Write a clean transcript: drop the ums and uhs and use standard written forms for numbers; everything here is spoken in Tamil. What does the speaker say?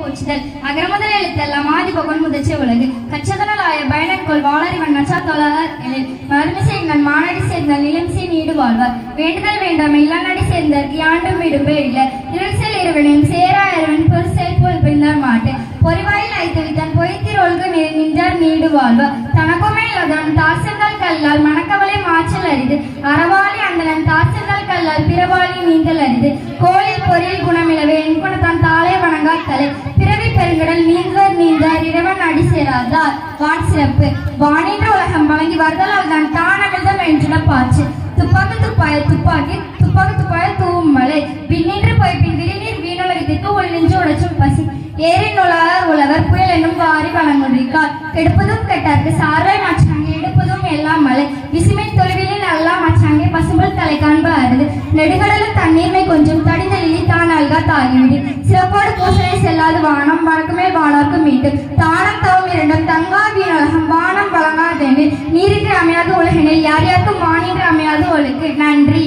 போச்சுதல் அகரமுதல் எழுத்தெல்லாம் ஆதிபகன் முதற்சி உலகு கச்சதனலாய பயனற்கொள் வாளறிவன் நச்சா தொழார் எழில் மருமை சேர்ந்தன் மானடி சேர்ந்தால் நிலம்சை நீடு வாழ்வார் வேண்டுதல் வேண்டாமை இளநடி சேர்ந்தற்கு யாண்டும் விடும்பே இல்லை இருள்செல் இருவனையும் சேராயவன் பொருசெல் போல் பின்னர் மாட்டு பொறிவாயில் ஐத்தவித்தன் பொய்த்திர் ஒழுகு நின்றார் நீடு வாழ்வார் தனக்குமே இல்லாதவன் தாசங்கள் கல்லால் மணக்கவலை மாற்றல் அரிது அறவாளி அந்தனன் தாசங்கள் கல்லால் பிறவாளி நீந்தல் அரிது கோளில் பொறியில் குணமிலவே என் குணத்தான் தாளே வணங்கா தலை பிறவி பெருங்கடல் நீந்துவர் நீந்தார் இறைவன் அடி சேராதார் வான் சிறப்பு வானின்ற உலகம் வழங்கி வருதலால் தான் தானமிழ்தம் என்றுட பாச்சு துப்பாக்கு துப்பாய துப்பாக்கி துப்பாக்கு துப்பாய தூவும் மலை விண்ணின்று பொய்ப்பின் விரிநீர் வீணுலகத்திற்கு உள் நின்று உடைச்சும் பசி ஏரின் உலகர் உலவர் புயல் என்னும் வாரி வழங்குகிறார் கெடுப்பதும் கெட்டார்க்கு சார்வை மாற்றாங்க எடுப்பதும் எல்லாம் மலை விசுமை தொலைவிலில் நல்லா மாற்றாங்க பசும்பல் தலை காண்ப அருது நெடுகடலும் தண்ணீர்மை கொஞ்சம் தடிந்தலிலி தான் அல்கா தாகிவிடு சிறப்போடு பூசனை செல்லாது வானம் வழக்குமே வானோர்க்கு மீண்டும் தானம் தவம் இரண்டும் தங்கா வீணுலகம் வானம் வழங்காதென்று நீருக்கு அமையாது உலகினில் யார் யாருக்கும் வானின்று அமையாது ஒழுக்கு நன்றி.